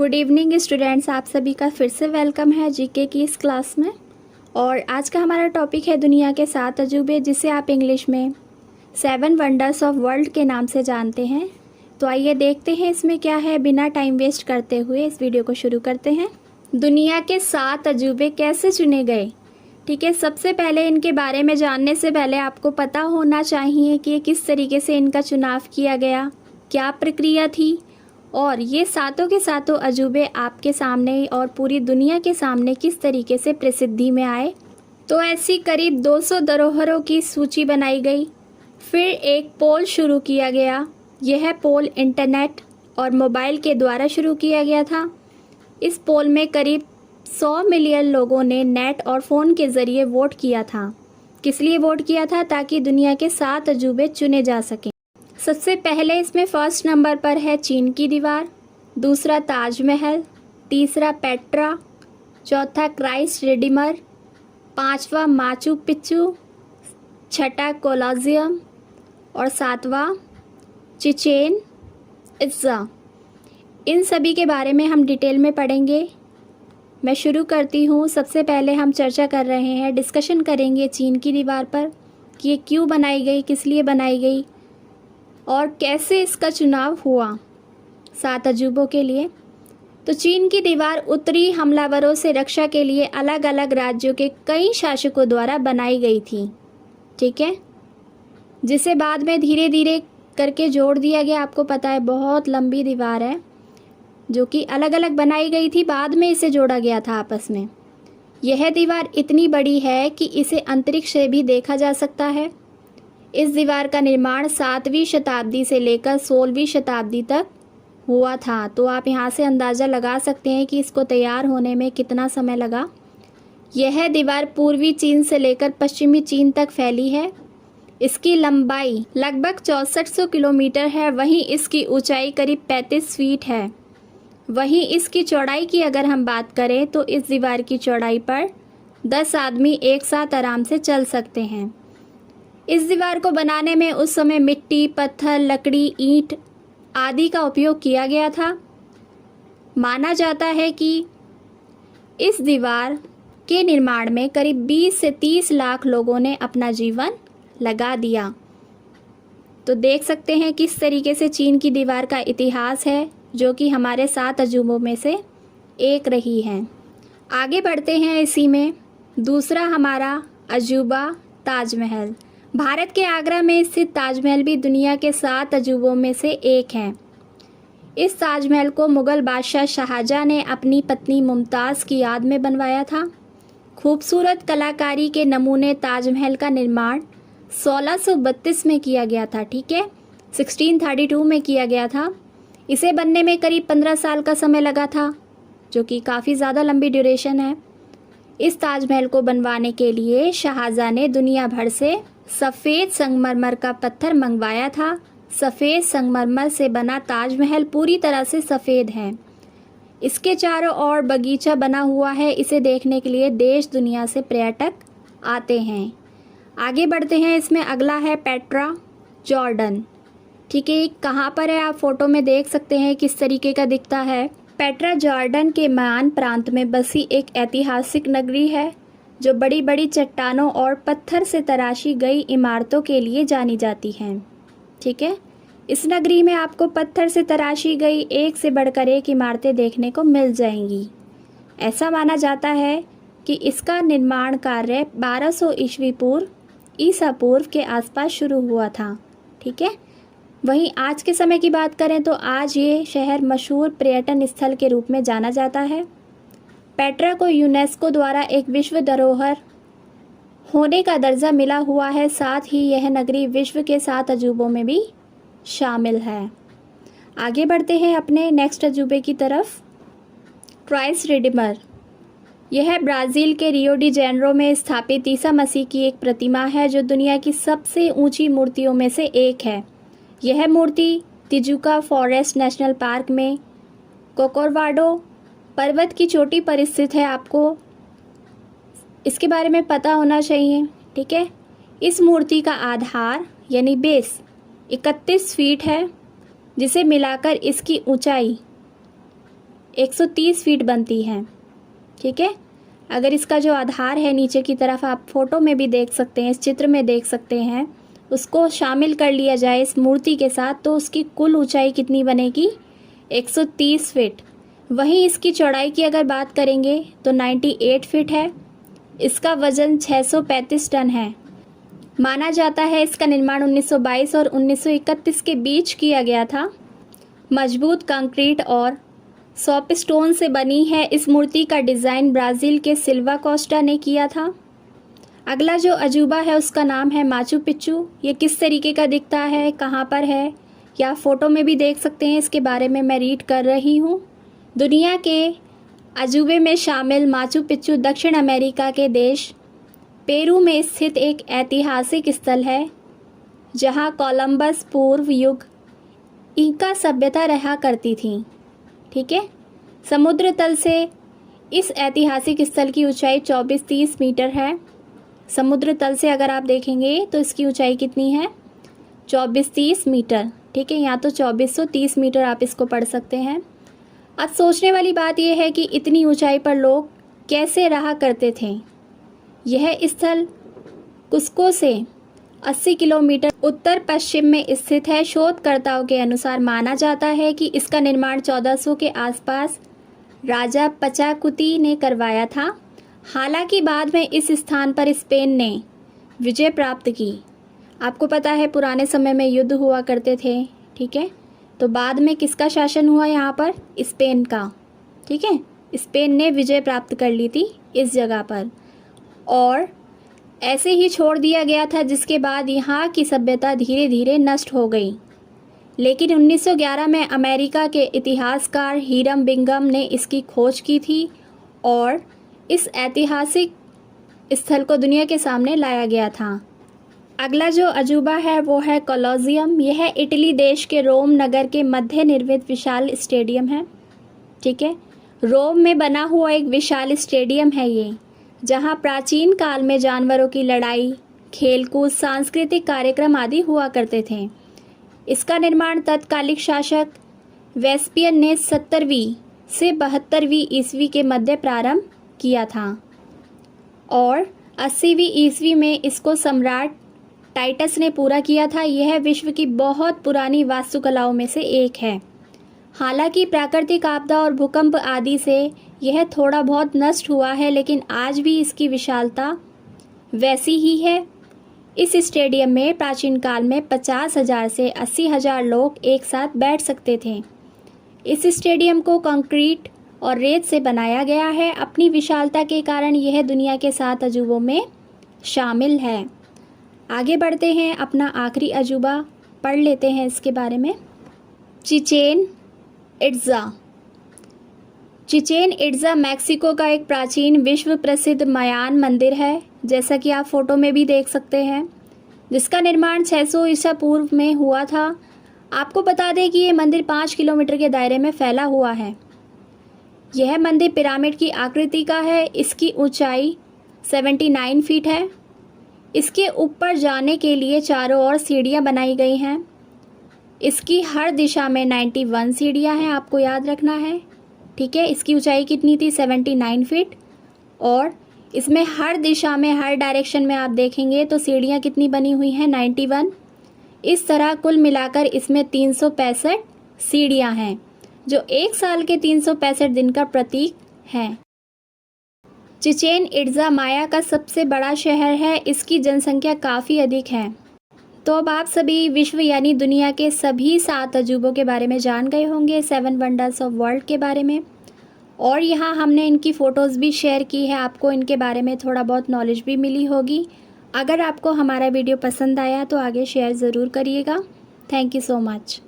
Good evening students, आप सभी का फिर से वेलकम है जीके की इस क्लास में। और आज का हमारा टॉपिक है दुनिया के 7 अजूबे, जिसे आप इंग्लिश में 7 वंडर्स ऑफ वर्ल्ड के नाम से जानते हैं। तो आइए देखते हैं इसमें क्या है। बिना टाइम वेस्ट करते हुए इस वीडियो को शुरू करते हैं। दुनिया के 7 अजूबे कैसे चुने गए? ठीक है, सबसे पहले इनके बारे में जानने से पहले आपको पता होना चाहिए कि किस तरीके से इनका चुनाव किया गया, क्या प्रक्रिया थी, और ये सातों के सातों अजूबे आपके सामने और पूरी दुनिया के सामने किस तरीके से प्रसिद्धि में आए। तो ऐसी करीब 200 धरोहरों की सूची बनाई गई। फिर एक पोल शुरू किया गया। यह पोल इंटरनेट और मोबाइल के द्वारा शुरू किया गया था। इस पोल में करीब 100 मिलियन लोगों ने नेट और फ़ोन के ज़रिए वोट किया था। किस लिए वोट किया था? ताकि दुनिया के 7 अजूबे चुने जा सकें। सबसे पहले इसमें फर्स्ट नंबर पर है चीन की दीवार, दूसरा ताजमहल, तीसरा पेट्रा, चौथा क्राइस्ट रिडीमर, पांचवा माचू पिच्चू, छठा कोलोसियम और सातवां चिचेन इत्जा। इन सभी के बारे में हम डिटेल में पढ़ेंगे। मैं शुरू करती हूँ। सबसे पहले हम चर्चा कर रहे हैं, डिस्कशन करेंगे चीन की दीवार पर कि ये क्यों बनाई गई, किस लिए बनाई गई और कैसे इसका चुनाव हुआ 7 अजूबों के लिए। तो चीन की दीवार उत्तरी हमलावरों से रक्षा के लिए अलग अलग राज्यों के कई शासकों द्वारा बनाई गई थी, ठीक है, जिसे बाद में धीरे धीरे करके जोड़ दिया गया। आपको पता है बहुत लंबी दीवार है जो कि अलग अलग बनाई गई थी, बाद में इसे जोड़ा गया था आपस में। यह दीवार इतनी बड़ी है कि इसे अंतरिक्ष से भी देखा जा सकता है। इस दीवार का निर्माण 7वीं शताब्दी से लेकर 16वीं शताब्दी तक हुआ था। तो आप यहाँ से अंदाज़ा लगा सकते हैं कि इसको तैयार होने में कितना समय लगा। यह दीवार पूर्वी चीन से लेकर पश्चिमी चीन तक फैली है। इसकी लंबाई लगभग 6400 किलोमीटर है। वहीं इसकी ऊंचाई करीब 35 फीट है। वहीं इसकी चौड़ाई की अगर हम बात करें तो इस दीवार की चौड़ाई पर 10 आदमी एक साथ आराम से चल सकते हैं। इस दीवार को बनाने में उस समय मिट्टी, पत्थर, लकड़ी, ईंट आदि का उपयोग किया गया था। माना जाता है कि इस दीवार के निर्माण में करीब 20 से 30 लाख लोगों ने अपना जीवन लगा दिया। तो देख सकते हैं किस तरीके से चीन की दीवार का इतिहास है, जो कि हमारे 7 अजूबों में से एक रही है। आगे बढ़ते हैं इसी में। दूसरा हमारा अजूबा ताजमहल। भारत के आगरा में स्थित ताजमहल भी दुनिया के 7 अजूबों में से एक है। इस ताजमहल को मुग़ल बादशाह शाहजहां ने अपनी पत्नी मुमताज़ की याद में बनवाया था। खूबसूरत कलाकारी के नमूने ताजमहल का निर्माण 1632 में किया गया था, ठीक है, 1632 में किया गया था। इसे बनने में करीब 15 साल का समय लगा था, जो कि काफ़ी ज़्यादा लंबी ड्यूरेशन है। इस ताजमहल को बनवाने के लिए शाहजहां ने दुनिया भर से सफ़ेद संगमरमर का पत्थर मंगवाया था। सफ़ेद संगमरमर से बना ताजमहल पूरी तरह से सफ़ेद है। इसके चारों ओर बगीचा बना हुआ है। इसे देखने के लिए देश दुनिया से पर्यटक आते हैं। आगे बढ़ते हैं। इसमें अगला है पेट्रा जॉर्डन, ठीक है। कहाँ पर है आप फोटो में देख सकते हैं किस तरीके का दिखता है। पेट्रा जॉर्डन के म्यान प्रांत में बसी एक ऐतिहासिक नगरी है जो बड़ी बड़ी चट्टानों और पत्थर से तराशी गई इमारतों के लिए जानी जाती हैं, ठीक है। इस नगरी में आपको पत्थर से तराशी गई एक से बढ़कर एक इमारतें देखने को मिल जाएंगी। ऐसा माना जाता है कि इसका निर्माण कार्य 1200 ईसा पूर्व के आसपास शुरू हुआ था, ठीक है। वहीं आज के समय की बात करें तो आज ये शहर मशहूर पर्यटन स्थल के रूप में जाना जाता है। पेट्रा को यूनेस्को द्वारा एक विश्व धरोहर होने का दर्जा मिला हुआ है। साथ ही यह नगरी विश्व के 7 अजूबों में भी शामिल है। आगे बढ़ते हैं अपने नेक्स्ट अजूबे की तरफ। Christ Redeemer. यह ब्राज़ील के रियो डी जेनेरो में स्थापित ईसा मसीह की एक प्रतिमा है जो दुनिया की सबसे ऊंची मूर्तियों में से एक है। यह मूर्ति तिजुका फॉरेस्ट नेशनल पार्क में कोकोरवाडो पर्वत की चोटी पर स्थित है। आपको इसके बारे में पता होना चाहिए, ठीक है। इस मूर्ति का आधार यानी बेस 31 फीट है, जिसे मिलाकर इसकी ऊंचाई 130 फीट बनती हैं। ठीक है, अगर इसका जो आधार है नीचे की तरफ आप फोटो में भी देख सकते हैं, इस चित्र में देख सकते हैं, उसको शामिल कर लिया जाए इस मूर्ति के साथ तो उसकी कुल ऊंचाई कितनी बनेगी? 130 फीट। वहीं इसकी चौड़ाई की अगर बात करेंगे तो 98 फीट है। इसका वज़न 635 टन है। माना जाता है इसका निर्माण 1922 और 1931 के बीच किया गया था। मजबूत कंक्रीट और सॉपस्टोन से बनी है इस मूर्ति का डिज़ाइन ब्राज़ील के सिल्वा कोस्टा ने किया था। अगला जो अजूबा है उसका नाम है माचू पिच्चू। ये किस तरीके का दिखता है, कहाँ पर है, या फ़ोटो में भी देख सकते हैं, इसके बारे में मैं रीड कर रही हूँ। दुनिया के अजूबे में शामिल माचू पिच्चू दक्षिण अमेरिका के देश पेरू में स्थित एक ऐतिहासिक स्थल है जहाँ कोलंबस पूर्व युग इंका सभ्यता रहा करती थी। ठीक है, समुद्र तल से इस ऐतिहासिक स्थल की ऊंचाई 24-30 मीटर है। समुद्र तल से अगर आप देखेंगे तो इसकी ऊंचाई कितनी है? 24-30 मीटर। ठीक है, या तो 2430 मीटर आप इसको पढ़ सकते हैं। अब सोचने वाली बात यह है कि इतनी ऊंचाई पर लोग कैसे रहा करते थे। यह स्थल कुस्को से 80 किलोमीटर उत्तर पश्चिम में स्थित है। शोधकर्ताओं के अनुसार माना जाता है कि इसका निर्माण 1400 के आसपास राजा पचाकुती ने करवाया था। हालांकि बाद में इस स्थान पर स्पेन ने विजय प्राप्त की। आपको पता है पुराने समय में युद्ध हुआ करते थे। ठीक है, तो बाद में किसका शासन हुआ यहाँ पर? स्पेन का। ठीक है, स्पेन ने विजय प्राप्त कर ली थी इस जगह पर और ऐसे ही छोड़ दिया गया था, जिसके बाद यहाँ की सभ्यता धीरे धीरे नष्ट हो गई। लेकिन 1911 में अमेरिका के इतिहासकार हिरम बिंघम ने इसकी खोज की थी और इस ऐतिहासिक स्थल को दुनिया के सामने लाया गया था। अगला जो अजूबा है वो है कोलोसियम। यह इटली देश के रोम नगर के मध्य निर्मित विशाल स्टेडियम है। ठीक है, रोम में बना हुआ एक विशाल स्टेडियम है ये, जहाँ प्राचीन काल में जानवरों की लड़ाई, खेलकूद, सांस्कृतिक कार्यक्रम आदि हुआ करते थे। इसका निर्माण तत्कालिक शासक वेस्पियन ने 70वीं से 72वीं ईस्वी के मध्य प्रारंभ किया था और 80वीं ईस्वी में इसको सम्राट टाइटस ने पूरा किया था। यह विश्व की बहुत पुरानी वास्तुकलाओं में से एक है। हालांकि प्राकृतिक आपदा और भूकंप आदि से यह थोड़ा बहुत नष्ट हुआ है, लेकिन आज भी इसकी विशालता वैसी ही है। इस स्टेडियम में प्राचीन काल में 50,000 से 80,000 लोग एक साथ बैठ सकते थे। इस स्टेडियम को कंक्रीट और रेत से बनाया गया है। अपनी विशालता के कारण यह दुनिया के 7 अजूबों में शामिल है। आगे बढ़ते हैं, अपना आखिरी अजूबा पढ़ लेते हैं इसके बारे में। Chichen Itza. Chichen Itza Mexico का एक प्राचीन विश्व प्रसिद्ध मायान मंदिर है, जैसा कि आप फोटो में भी देख सकते हैं, जिसका निर्माण 600 ईसा पूर्व में हुआ था। आपको बता दें कि ये मंदिर 5 किलोमीटर के दायरे में फैला हुआ है। यह मंदिर पिरामिड की आकृति का है। इसकी ऊंचाई 79 फीट है। इसके ऊपर जाने के लिए चारों ओर सीढ़ियाँ बनाई गई हैं। इसकी हर दिशा में 91 सीढ़ियाँ हैं, आपको याद रखना है। ठीक है, इसकी ऊंचाई कितनी थी? 79 फीट। और इसमें हर दिशा में, हर डायरेक्शन में आप देखेंगे तो सीढ़ियाँ कितनी बनी हुई हैं? 91। इस तरह कुल मिलाकर इसमें 365 सीढ़ियाँ हैं, जो एक साल के 365 दिन का प्रतीक है। चिचेन इट्ज़ा माया का सबसे बड़ा शहर है। इसकी जनसंख्या काफ़ी अधिक है। तो अब आप सभी विश्व यानी दुनिया के सभी 7 अजूबों के बारे में जान गए होंगे, 7 वंडर्स ऑफ वर्ल्ड के बारे में। और यहाँ हमने इनकी फ़ोटोज़ भी शेयर की है, आपको इनके बारे में थोड़ा बहुत नॉलेज भी मिली होगी। अगर आपको हमारा वीडियो पसंद आया तो आगे शेयर ज़रूर करिएगा। Thank you so much.